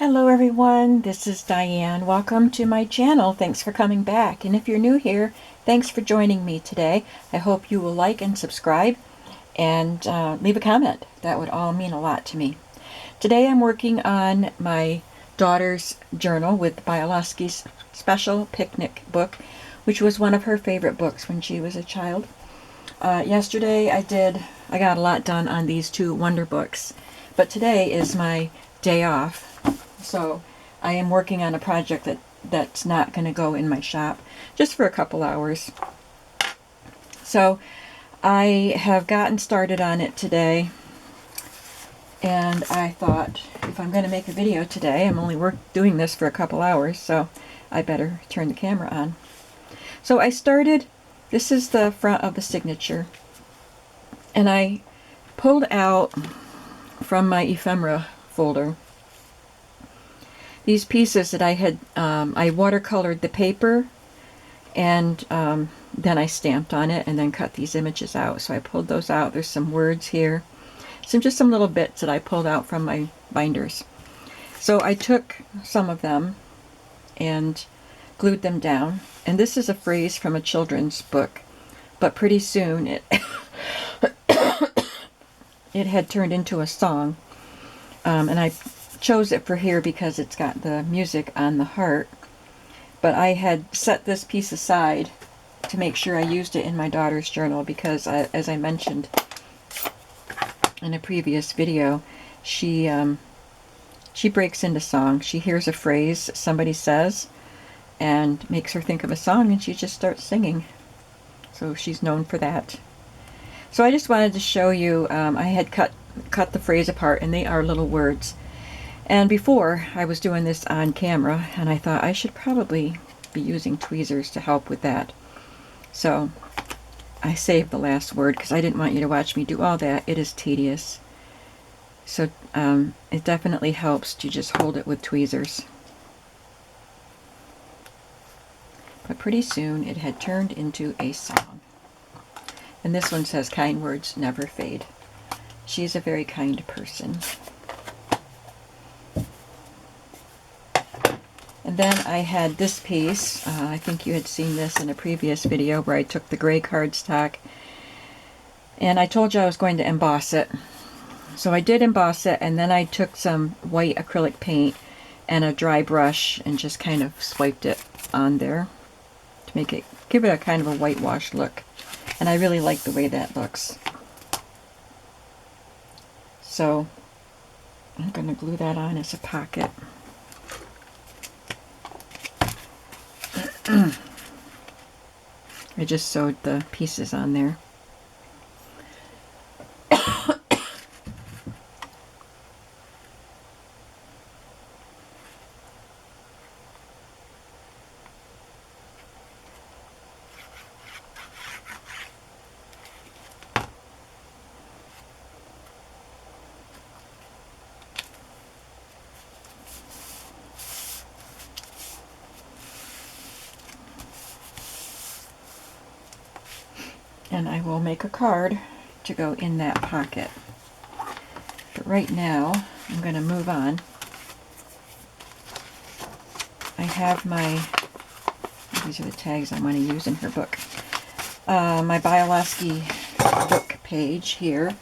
Hello everyone, this is Diane. Welcome to my channel. Thanks for coming back. And if you're new here, thanks for joining me today. I hope you will like and subscribe and leave a comment. That would all mean a lot to me. Today I'm working on my daughter's journal with Bialosky's special picnic book, which was one of her favorite books when she was a child. Yesterday I got a lot done on these two wonder books, but today is my day off. So I am working on a project that's not going to go in my shop, just for a couple hours. So I have gotten started on it today, and I thought if I'm going to make a video today, I'm only doing this for a couple hours, so I better turn the camera on. So I started, this is the front of the signature, and I pulled out from my ephemera folder these pieces that I had, I watercolored the paper, and then I stamped on it and then cut these images out. So I pulled those out. There's some words here, just some little bits that I pulled out from my binders. So I took some of them and glued them down. And this is a phrase from a children's book, but pretty soon it it had turned into a song, and I chose it for here because it's got the music on the heart. But I had set this piece aside to make sure I used it in my daughter's journal because, as I mentioned in a previous video, she breaks into song. She hears a phrase somebody says and makes her think of a song, and she just starts singing. So she's known for that. So I just wanted to show you, I had cut the phrase apart, and they are little words. And before, I was doing this on camera, and I thought I should probably be using tweezers to help with that. So I saved the last word because I didn't want you to watch me do all that. It is tedious. So it definitely helps to just hold it with tweezers. But pretty soon it had turned into a song. And this one says, "Kind words never fade." She's a very kind person. And then I had this piece, I think you had seen this in a previous video where I took the gray cardstock and I told you I was going to emboss it. So I did emboss it, and then I took some white acrylic paint and a dry brush and just kind of swiped it on there to give it a kind of a whitewash look. And I really like the way that looks. So I'm going to glue that on as a pocket. I just sewed the pieces on there. And I will make a card to go in that pocket. But right now, I'm going to move on. I have these are the tags I want to use in her book. My Bialosky book page here.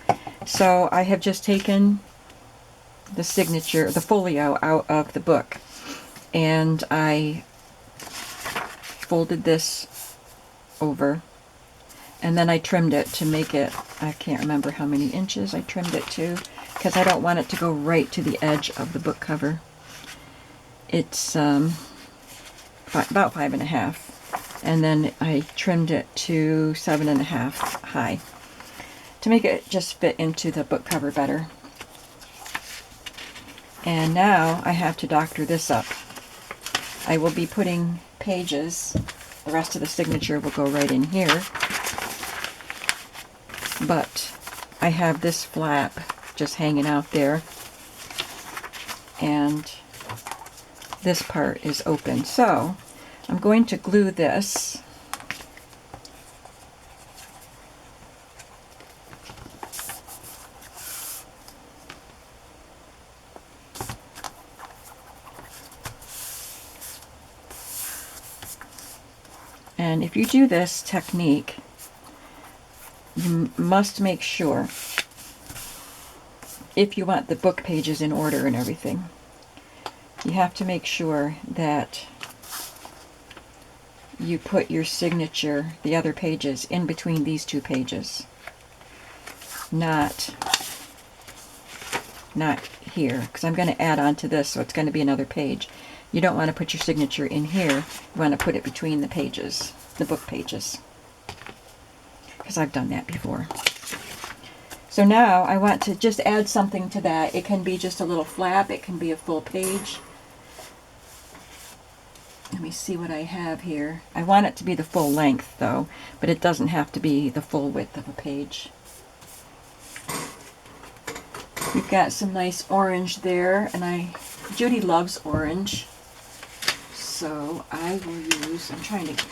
So I have just taken the signature, the folio out of the book, and I folded this over. And then I trimmed it to make it, I can't remember how many inches I trimmed it to, because I don't want it to go right to the edge of the book cover. It's about 5.5. And then I trimmed it to 7.5 high to make it just fit into the book cover better. And now I have to doctor this up. I will be putting pages, the rest of the signature will go right in here. But I have this flap just hanging out there, and this part is open. So I'm going to glue this And if you do this technique, you must make sure, if you want the book pages in order and everything, you have to make sure that you put your signature, the other pages, in between these two pages. Not here, because I'm going to add on to this, so it's going to be another page. You don't want to put your signature in here. You want to put it between the pages, the book pages, because I've done that before. So now I want to just add something to that. It can be just a little flap. It can be a full page. Let me see what I have here. I want it to be the full length, though, but it doesn't have to be the full width of a page. We've got some nice orange there, and Judy loves orange, so I will use, I'm trying to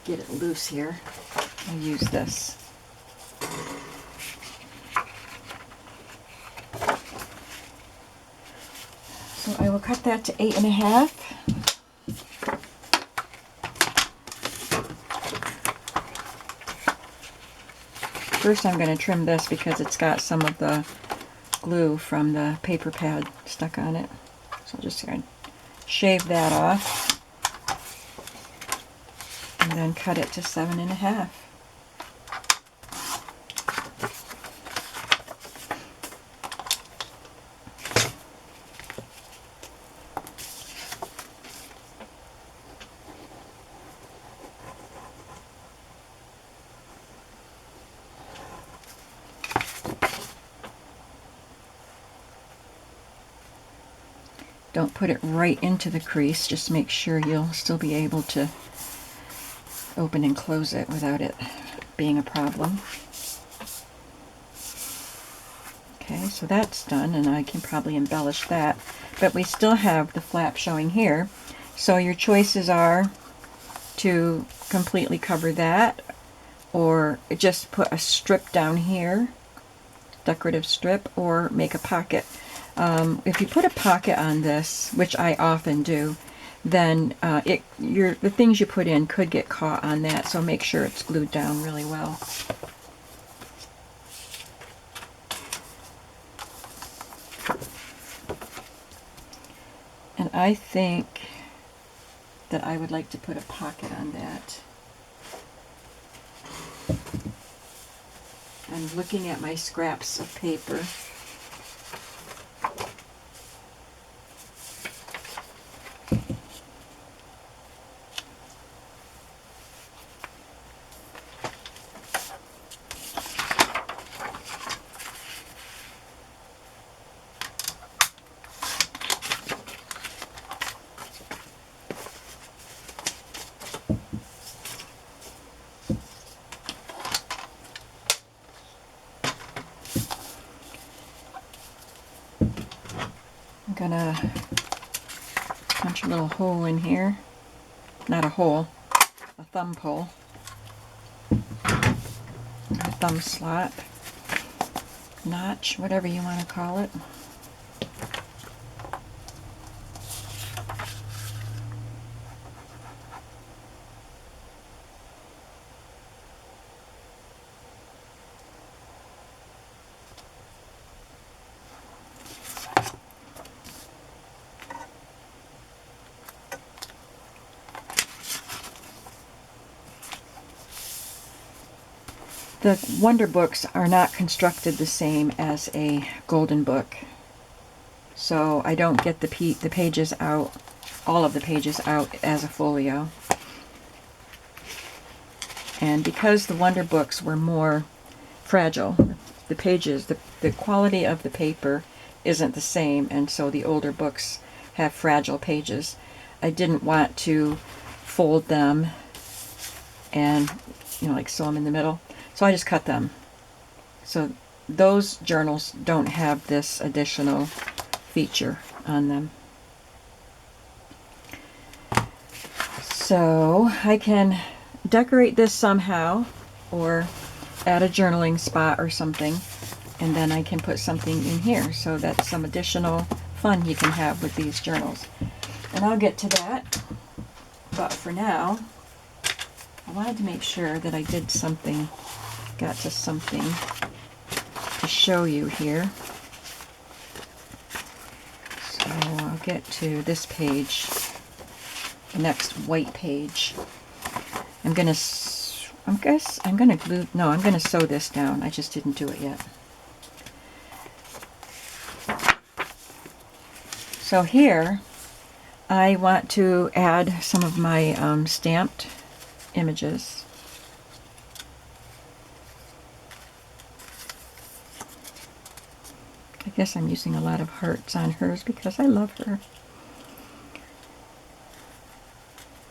get it loose here. I'll use this. So I will cut that to 8.5. First I'm going to trim this because it's got some of the glue from the paper pad stuck on it. So I'll just shave that off and then cut it to 7.5. Don't put it right into the crease, just make sure you'll still be able to open and close it without it being a problem. Okay, so that's done, and I can probably embellish that, but we still have the flap showing here. So your choices are to completely cover that, or just put a strip down here, decorative strip, or make a pocket. If you put a pocket on this, which I often do, then the things you put in could get caught on that, so make sure it's glued down really well. And I think that I would like to put a pocket on that. I'm looking at my scraps of paper. I'm gonna punch a little hole in here. Not a hole, a thumb hole. A thumb slot. Notch, whatever you want to call it. The Wonder Books are not constructed the same as a Golden Book, so I don't get the pages out, all of the pages out as a folio. And because the Wonder Books were more fragile, the pages, the quality of the paper isn't the same, and so the older books have fragile pages. I didn't want to fold them and, like sew them in the middle. So I just cut them. So those journals don't have this additional feature on them. So I can decorate this somehow, or add a journaling spot or something, and then I can put something in here. So that's some additional fun you can have with these journals. And I'll get to that, but for now, I wanted to make sure that I did something, got to something to show you here. So I'll get to this page, the next white page. I'm gonna glue, no, I'm gonna sew this down. I just didn't do it yet. So here, I want to add some of my stamped images. I guess I'm using a lot of hearts on hers because I love her.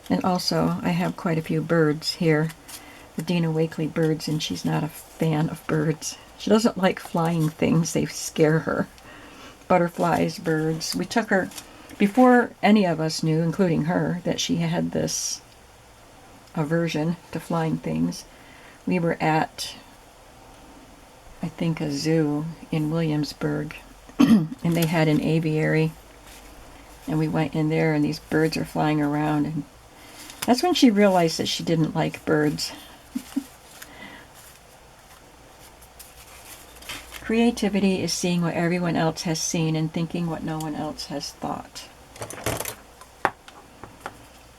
And also, I have quite a few birds here. The Dina Wakley birds, and she's not a fan of birds. She doesn't like flying things. They scare her. Butterflies, birds. We took her, before any of us knew, including her, that she had this aversion to flying things. We were at, I think, a zoo in Williamsburg, and they had an aviary. And we went in there, and these birds are flying around, and that's when she realized that she didn't like birds. Creativity is seeing what everyone else has seen and thinking what no one else has thought.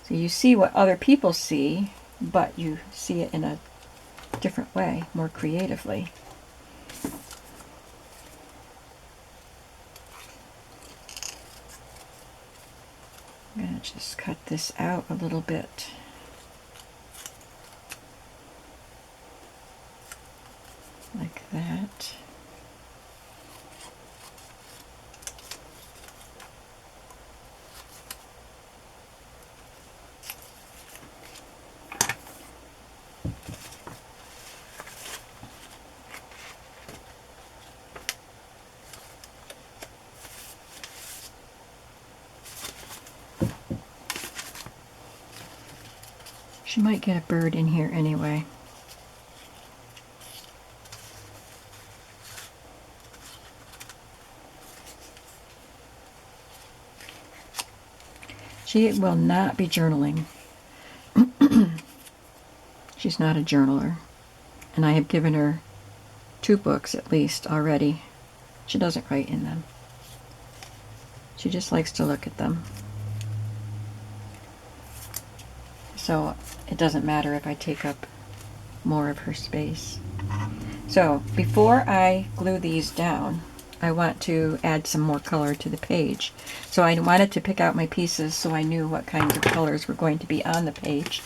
So you see what other people see, but you see it in a different way, more creatively. I'm going to just cut this out a little bit. Like that. She might get a bird in here anyway. She will not be journaling. She's not a journaler. And I have given her 2 books at least already. She doesn't write in them. She just likes to look at them. So it doesn't matter if I take up more of her space. So before I glue these down, I want to add some more color to the page. So I wanted to pick out my pieces so I knew what kinds of colors were going to be on the page.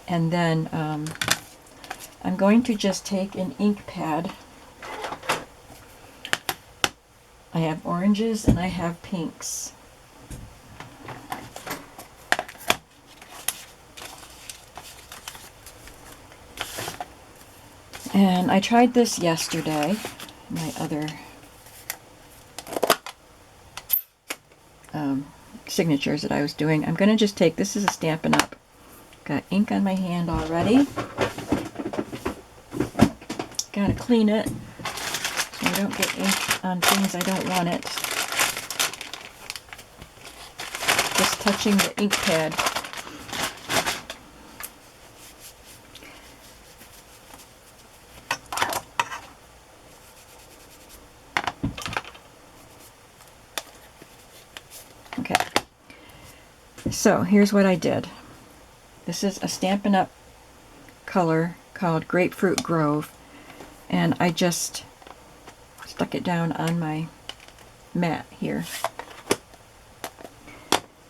And then I'm going to just take an ink pad. I have oranges and I have pinks. And I tried this yesterday, my other signatures that I was doing. I'm going to just take, this is a Stampin' Up. Got ink on my hand already. Got to clean it so I don't get ink on things I don't want it. Just touching the ink pad. Okay, so here's what I did. This is a Stampin' Up color called Grapefruit Grove, and I just stuck it down on my mat here.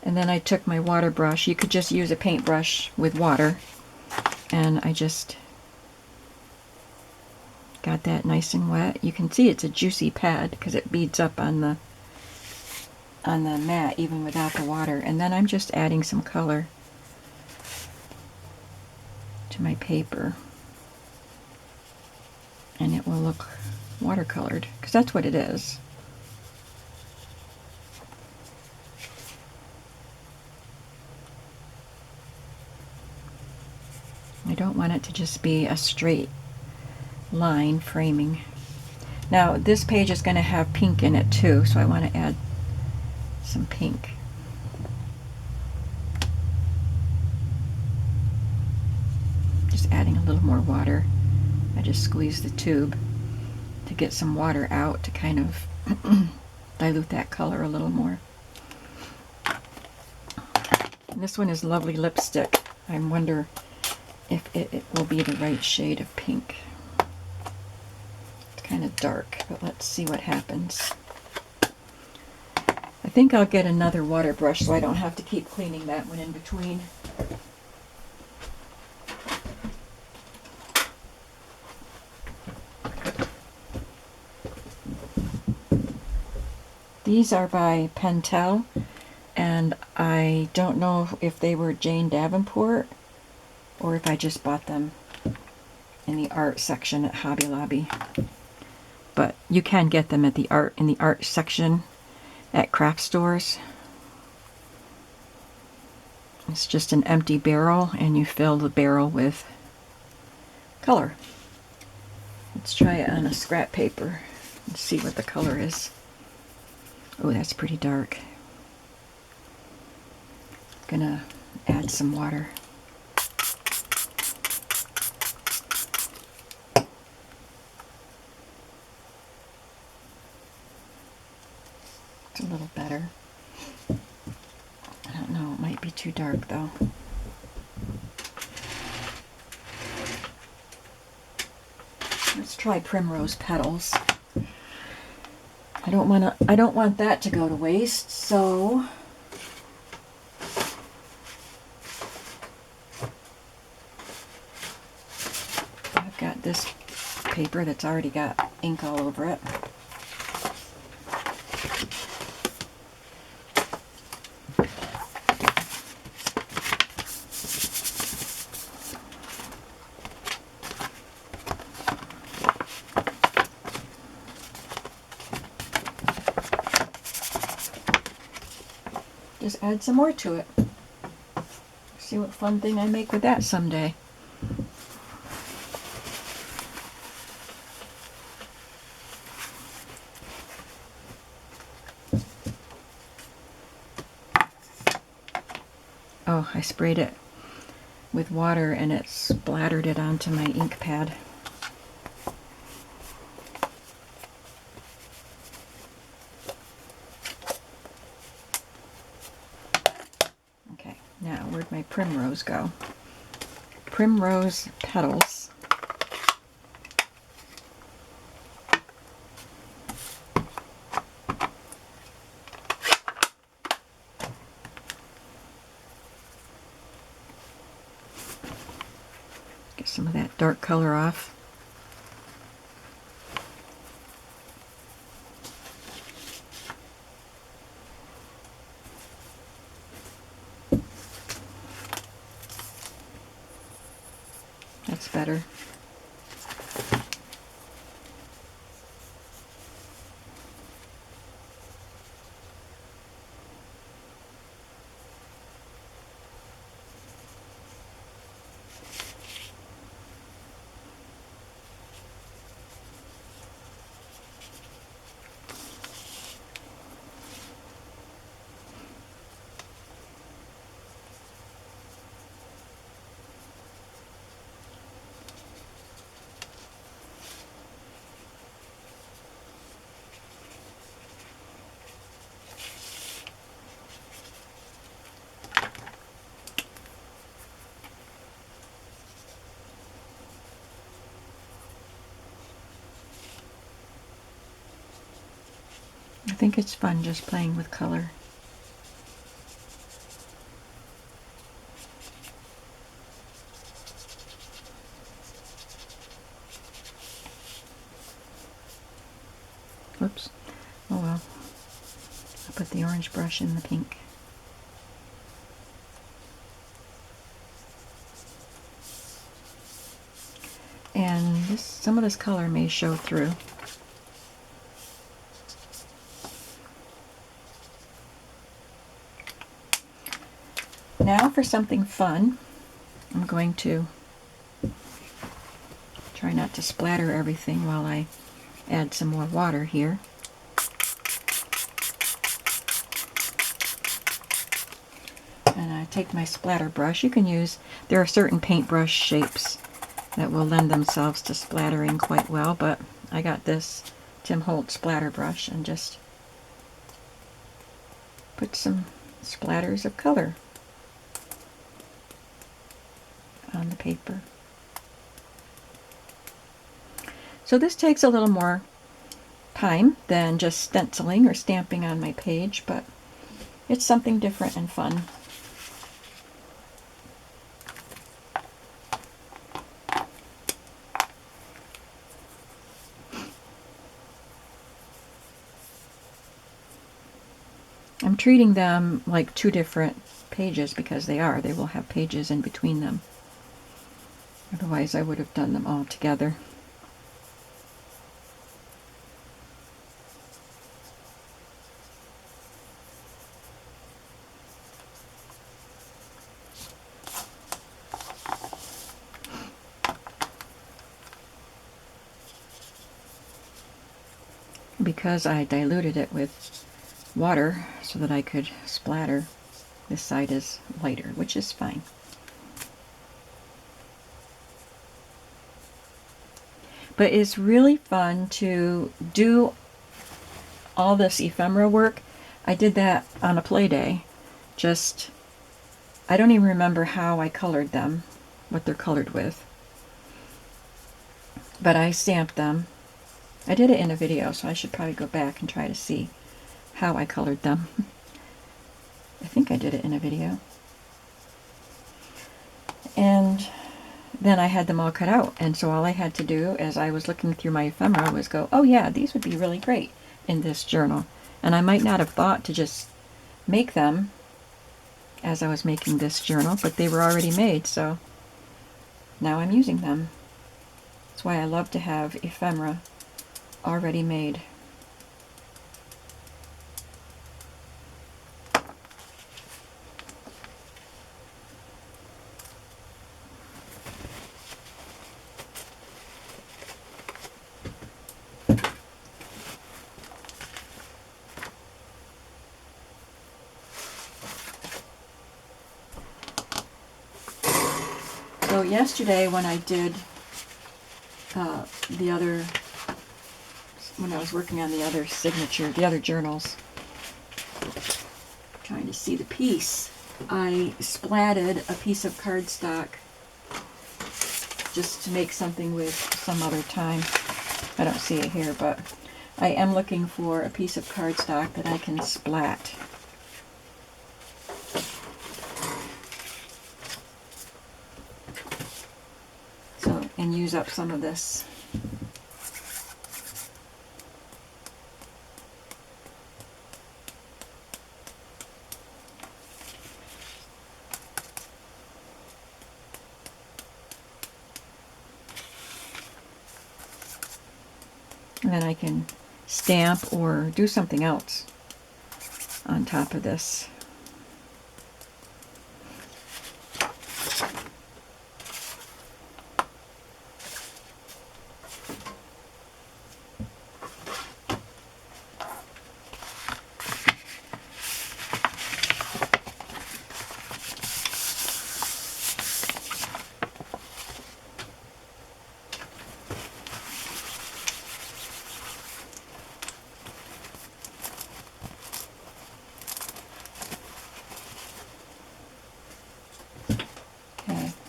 And then I took my water brush. You could just use a paintbrush with water, and I just got that nice and wet. You can see it's a juicy pad because it beads up on the mat even without the water. And then I'm just adding some color to my paper, and it will look watercolored because that's what it is. I don't want it to just be a straight line framing. Now this page is going to have pink in it too, so I want to add some pink. just adding a little more water. I just squeeze the tube to get some water out to kind of dilute that color a little more. And this one is Lovely Lipstick. I wonder if it will be the right shade of pink. It's kind of dark, but let's see what happens. I think I'll get another water brush so I don't have to keep cleaning that one in between. These are by Pentel, and I don't know if they were Jane Davenport or if I just bought them in the art section at Hobby Lobby. But you can get them at in the art section at craft stores. It's just an empty barrel, and you fill the barrel with color. Let's try it on a scrap paper and see what the color is. Oh, that's pretty dark. Gonna add some water. It's a little better. I don't know, it might be too dark though. Let's try Primrose Petals. I don't want that to go to waste, so I've got this paper that's already got ink all over it. Just add some more to it. See what fun thing I make with that someday. Oh, I sprayed it with water and it splattered it onto my ink pad. Okay, now where'd my primrose go? Primrose Petals. Get some of that dark color off. That's better. I think it's fun just playing with color. Whoops. Oh well. I'll put the orange brush in the pink. And some of this color may show through. Now for something fun, I'm going to try not to splatter everything while I add some more water here. And I take my splatter brush. You can use, there are certain paintbrush shapes that will lend themselves to splattering quite well, but I got this Tim Holtz splatter brush and just put some splatters of color on the paper. So this takes a little more time than just stenciling or stamping on my page, but it's something different and fun. I'm treating them like two different pages because they will have pages in between them. Otherwise I would have done them all together. Because I diluted it with water so that I could splatter, this side is lighter, which is fine. But it's really fun to do all this ephemera work. I did that on a play day. I don't even remember how I colored them, what they're colored with. But I stamped them. I did it in a video, so I should probably go back and try to see how I colored them. I think I did it in a video. And then I had them all cut out, and so all I had to do as I was looking through my ephemera was go, oh yeah, these would be really great in this journal. And I might not have thought to just make them as I was making this journal, but they were already made, so now I'm using them. That's why I love to have ephemera already made. So yesterday when I did when I was working on the other signature, the other journals, trying to see the piece, I splatted a piece of cardstock just to make something with some other time. I don't see it here, but I am looking for a piece of cardstock that I can splat. So, and use up some of this. And then I can stamp or do something else on top of this.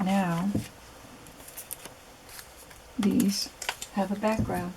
Now, these have a background.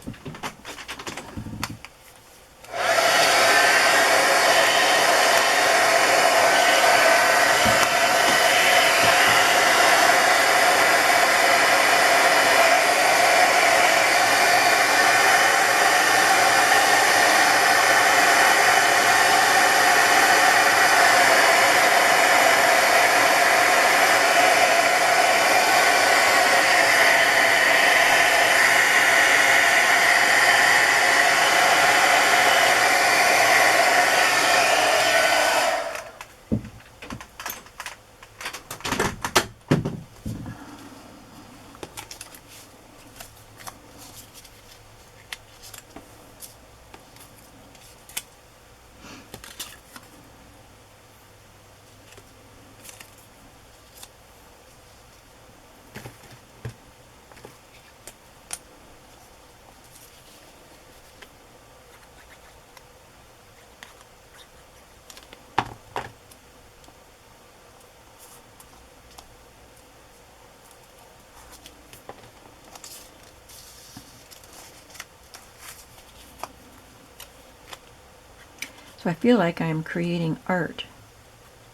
So I feel like I'm creating art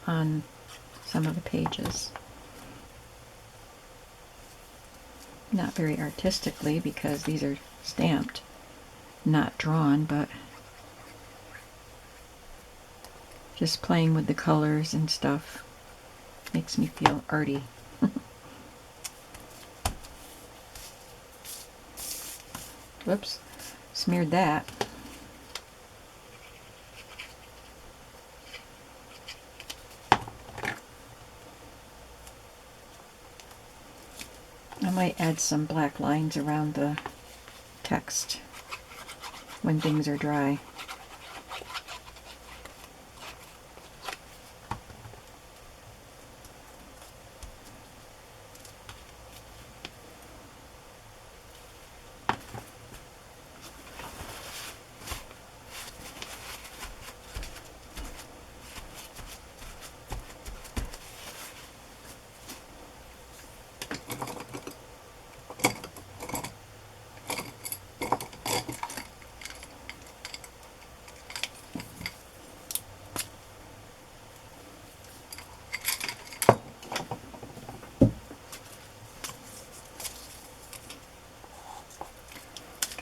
on some of the pages. Not very artistically because these are stamped, not drawn, but just playing with the colors and stuff makes me feel arty. Whoops, smeared that. I might add some black lines around the text when things are dry.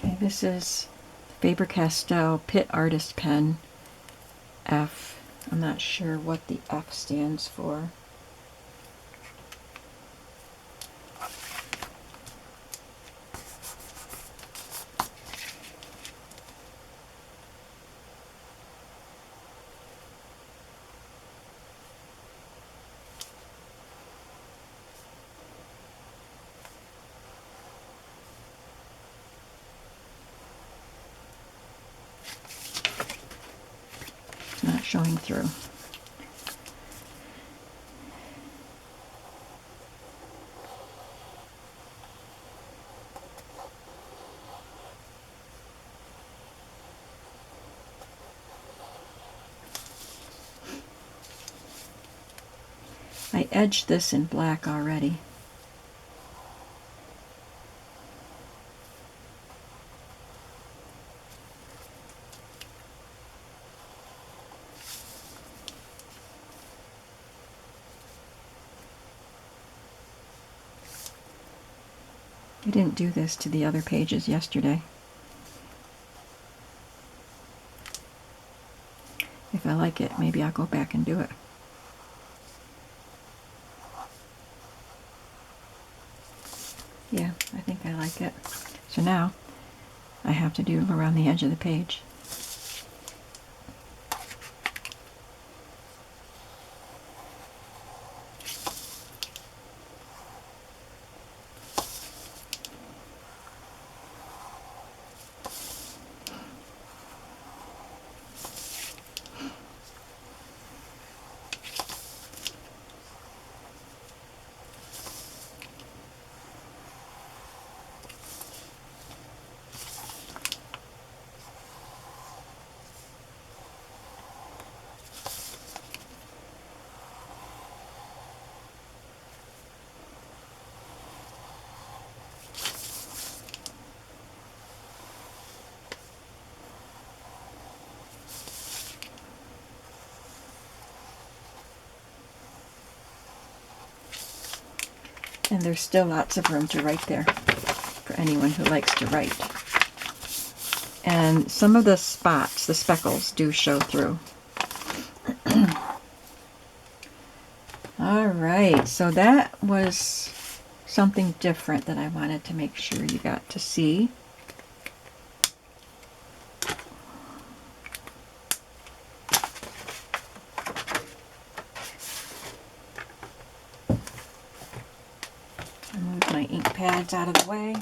Okay, this is Faber-Castell Pitt Artist Pen F. I'm not sure what the F stands for. It's not showing through. I edged this in black already. I didn't do this to the other pages yesterday. If I like it, maybe I'll go back and do it. Yeah, I think I like it. So now I have to do around the edge of the page. And there's still lots of room to write there for anyone who likes to write. And some of the spots, the speckles, do show through. All right, so that was something different that I wanted to make sure you got to see. Move my ink pads out of the way.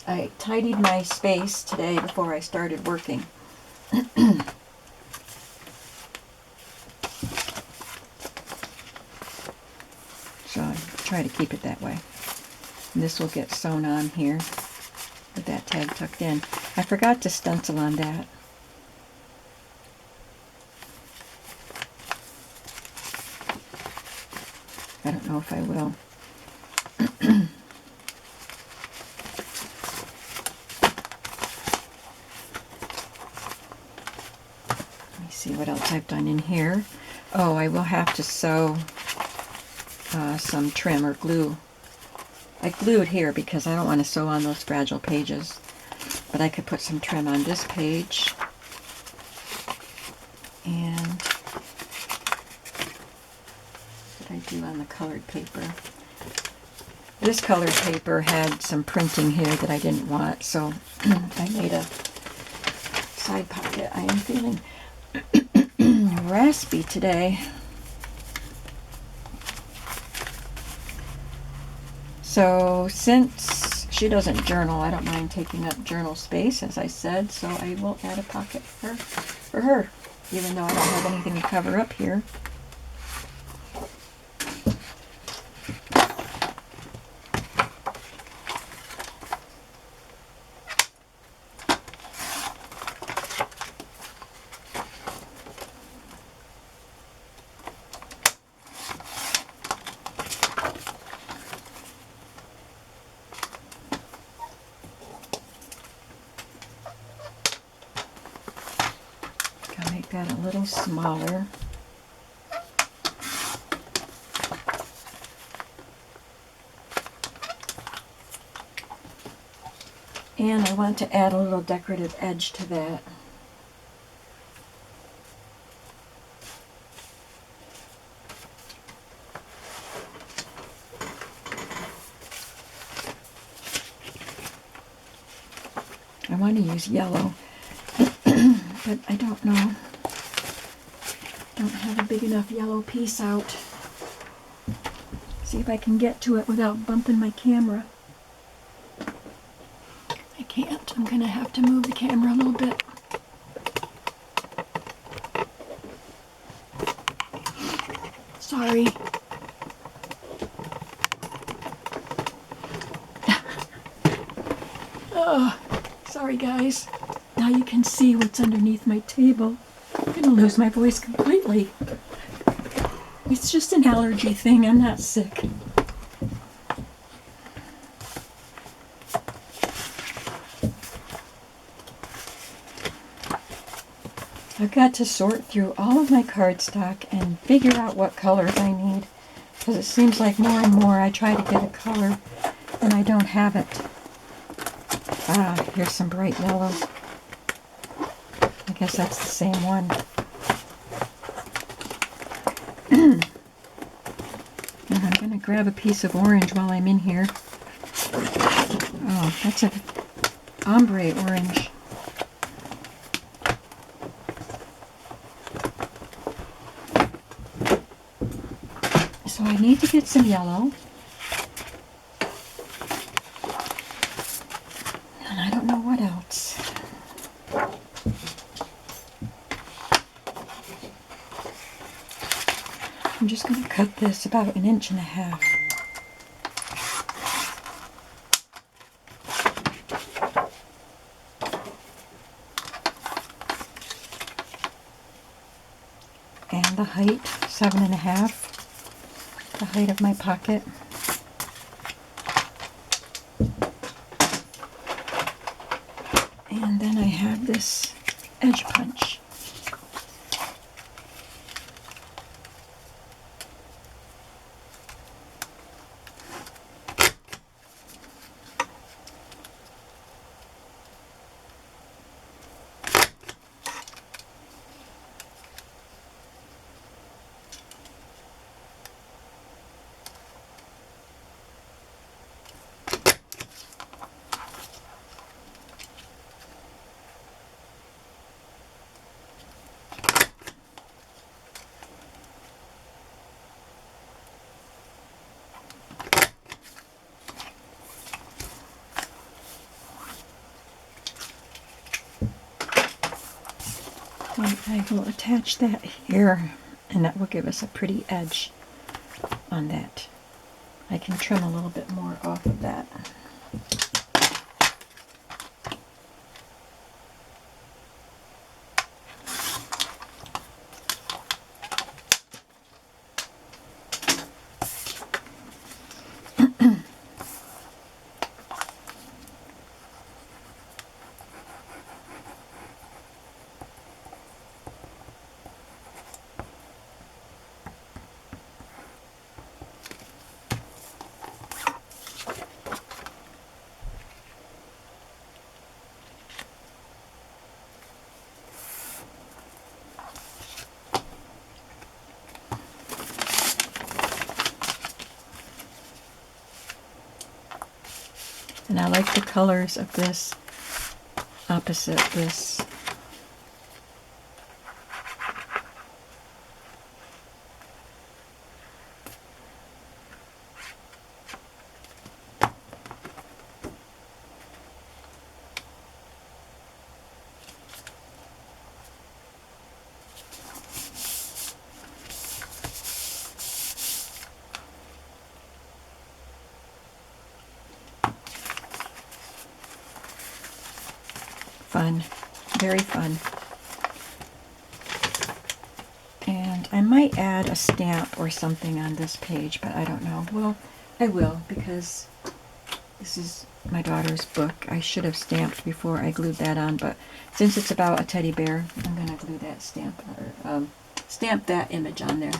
I tidied my space today before I started working. So I try to keep it that way. And this will get sewn on here with that tag tucked in. I forgot to stencil on that. know if I will. Let me see what else I've done in here. Oh, I will have to sew some trim or glue. I glued here because I don't want to sew on those fragile pages. But I could put some trim on this page. And what did I do on the colored paper? This colored paper had some printing here that I didn't want, so I made a side pocket. I am feeling raspy today. So since she doesn't journal, I don't mind taking up journal space, as I said, so I will add a pocket for her, even though I don't have anything to cover up here. I'll make that a little smaller. And I want to add a little decorative edge to that. I want to use yellow, but I don't know. Don't have a big enough yellow piece out. See if I can get to it without bumping my camera. I can't. I'm going to have to move the camera a little bit. Sorry. Oh, sorry guys. Now you can see what's underneath my table. I'm going to lose my voice completely. It's just an allergy thing. I'm not sick. I've got to sort through all of my cardstock and figure out what colors I need, because it seems like more and more I try to get a color and I don't have it. Ah, here's some bright yellow. I guess that's the same one. And I'm going to grab a piece of orange while I'm in here. Oh, that's an ombre orange. So I need to get some yellow. And I don't know what else. I'm just going to cut this about 1.5 inches. And the height, 7.5. The height of my pocket. And then I have this edge punch. And I will attach that here, and that will give us a pretty edge on that. I can trim a little bit more off of that. And I like the colors of this opposite this. Fun, very fun. And I might add a stamp or something on this page, but I don't know. Well, I will, because this is my daughter's book. I should have stamped before I glued that on, but since it's about a teddy bear, I'm going to glue that stamp, or stamp that image on there.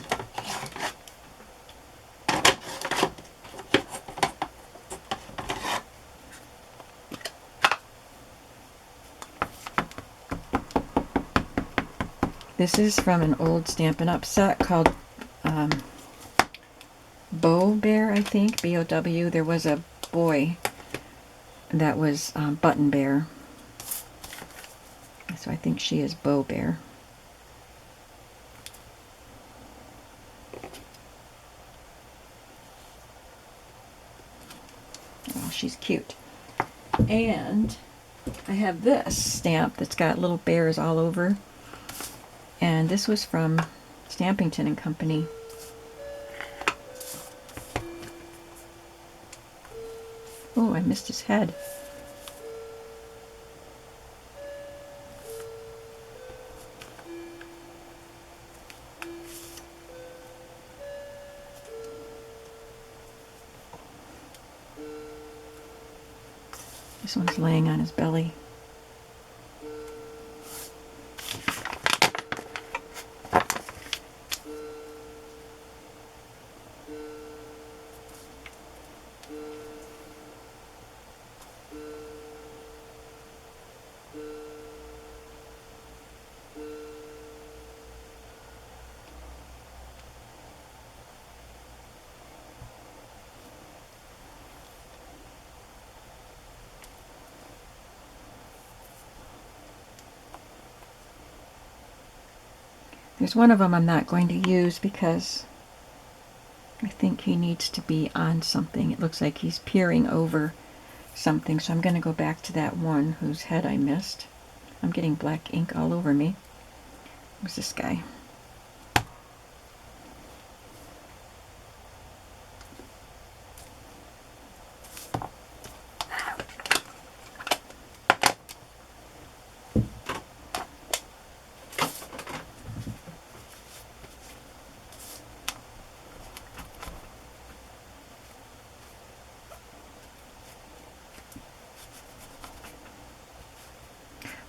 This is from an old Stampin' Up! Set called Bow Bear, I think, B-O-W. There was a boy that was Button Bear. So I think she is Bow Bear. Oh, she's cute. And I have this stamp that's got little bears all over. And this was from Stampington and Company. Oh, I missed his head. This one's laying on his belly. There's one of them I'm not going to use because I think he needs to be on something. It looks like he's peering over something, so I'm going to go back to that one whose head I missed. I'm getting black ink all over me. Who's this guy?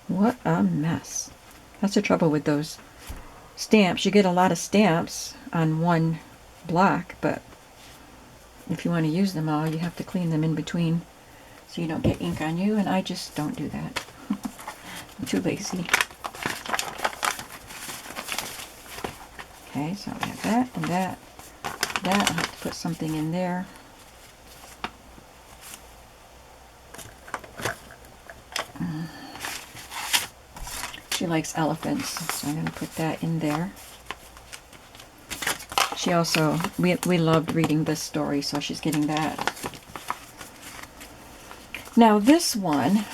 What a mess. That's the trouble with those stamps. You get a lot of stamps on one block, but if you want to use them all, you have to clean them in between so you don't get ink on you, and I just don't do that. I'm too lazy. Okay, so I have that and that. That, I have to put something in there. She likes elephants, so I'm going to put that in there. She also, we loved reading this story, so she's getting that. Now this one,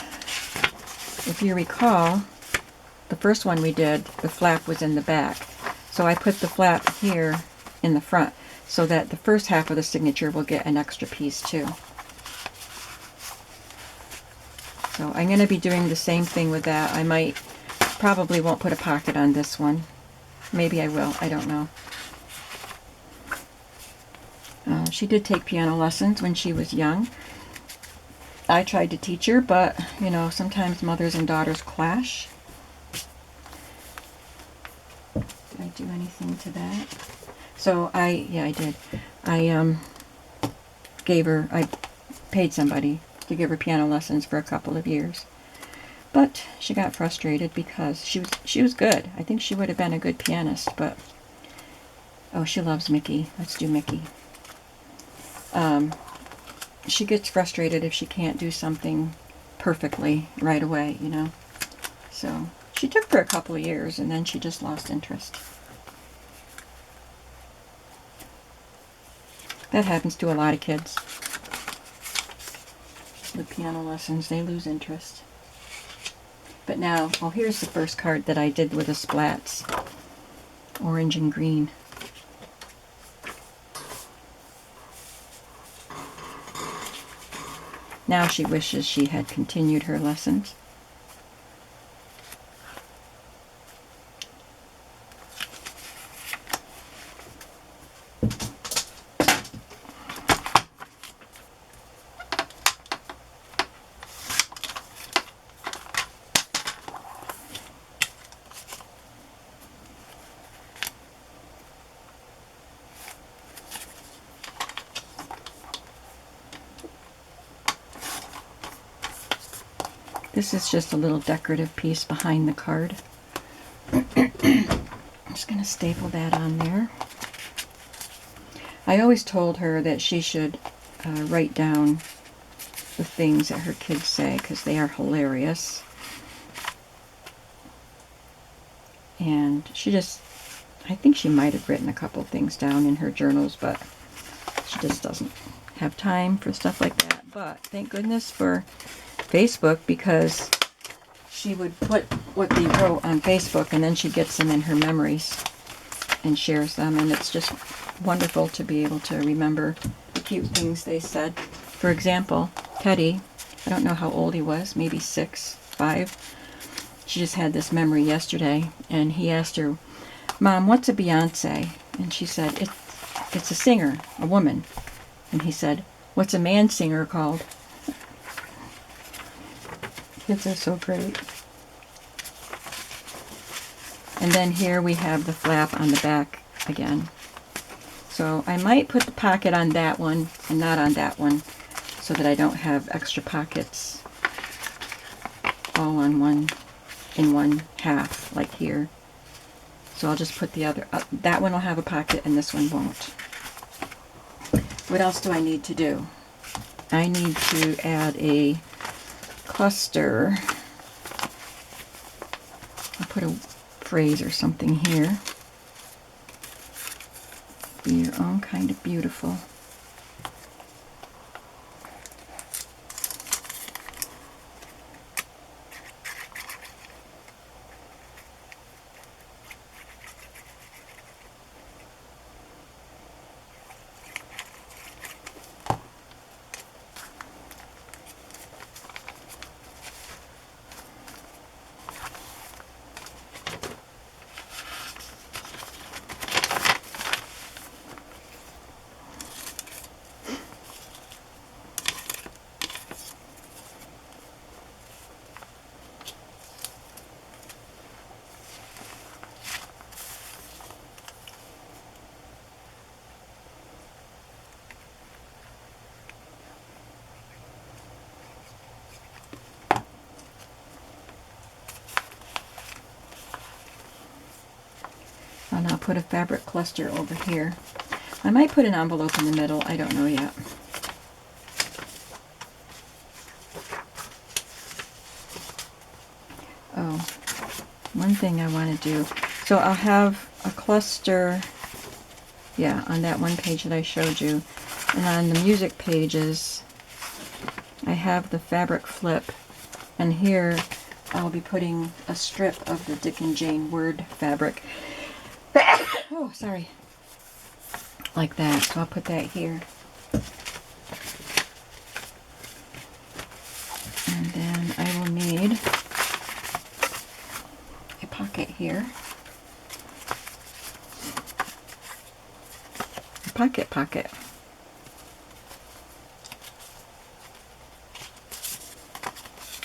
if you recall, the first one we did, the flap was in the back. So I put the flap here in the front so that the first half of the signature will get an extra piece too. So I'm going to be doing the same thing with that. I probably won't put a pocket on this one. Maybe I will, I don't know. She did take piano lessons when she was young. I tried to teach her, but, you know, sometimes mothers and daughters clash. Did I do anything to that? So yeah, I did. I paid somebody to give her piano lessons for a couple of years. But she got frustrated because she was good. I think she would have been a good pianist, but oh, she loves Mickey. Let's do Mickey. she gets frustrated if she can't do something perfectly right away, you know. So she took for a couple of years and then she just lost interest. That happens to a lot of kids with piano lessons. They lose interest. But now, oh, here's the first card that I did with the splats. Orange and green. Now she wishes she had continued her lessons. This is just a little decorative piece behind the card. I'm just going to staple that on there. I always told her that she should write down the things that her kids say because they are hilarious. And she just, I think she might have written a couple things down in her journals, but she just doesn't have time for stuff like that. But thank goodness for Facebook, because she would put what they wrote on Facebook and then she gets them in her memories and shares them, and it's just wonderful to be able to remember the cute things they said. For example, Teddy, I don't know how old he was, maybe 6, 5. She just had this memory yesterday, and he asked her, "Mom, what's a Beyonce?" And she said, it's a singer, a woman. And he said, "What's a man singer called?" Kids are so great. And then here we have the flap on the back again. So I might put the pocket on that one and not on that one, so that I don't have extra pockets all on one, in one half, like here. So I'll just put the other, that one will have a pocket and this one won't. What else do I need to do? I need to add a cluster. I'll put a phrase or something here. Be your own kind of beautiful. And I'll put a fabric cluster over here. I might put an envelope in the middle, I don't know yet. Oh, one thing I want to do. So I'll have a cluster, yeah, on that one page that I showed you. And on the music pages, I have the fabric flip. And here I'll be putting a strip of the Dick and Jane Word fabric. Oh, sorry. Like that. So I'll put that here. And then I will need a pocket here. A pocket.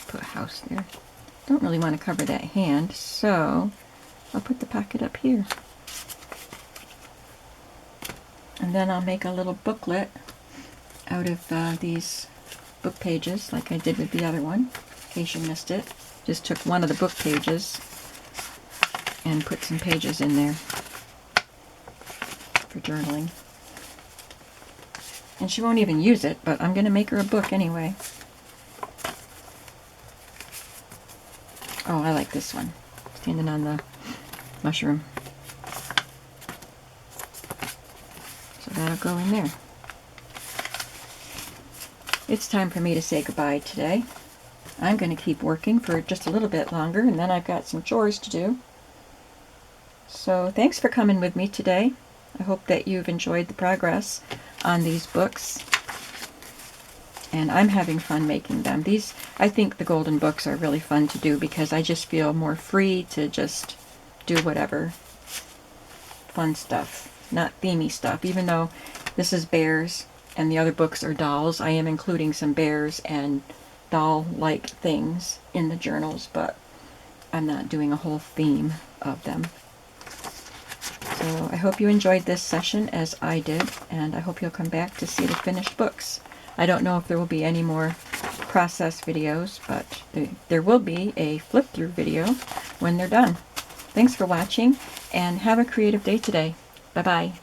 Put a house there. Don't really want to cover that hand, so I'll put the pocket up here. And then I'll make a little booklet out of these book pages, like I did with the other one, in case you missed it. Just took one of the book pages and put some pages in there for journaling. And she won't even use it, but I'm going to make her a book anyway. Oh, I like this one. Standing on the mushroom. So that'll go in there. It's time for me to say goodbye today. I'm going to keep working for just a little bit longer, and then I've got some chores to do. So thanks for coming with me today. I hope that you've enjoyed the progress on these books. And I'm having fun making them. I think the golden books are really fun to do because I just feel more free to just do whatever fun stuff, not themey stuff. Even though this is bears and the other books are dolls, I am including some bears and doll-like things in the journals, but I'm not doing a whole theme of them. So I hope you enjoyed this session as I did, and I hope you'll come back to see the finished books. I don't know if there will be any more process videos, but there will be a flip-through video when they're done. Thanks for watching, and have a creative day today. Bye-bye.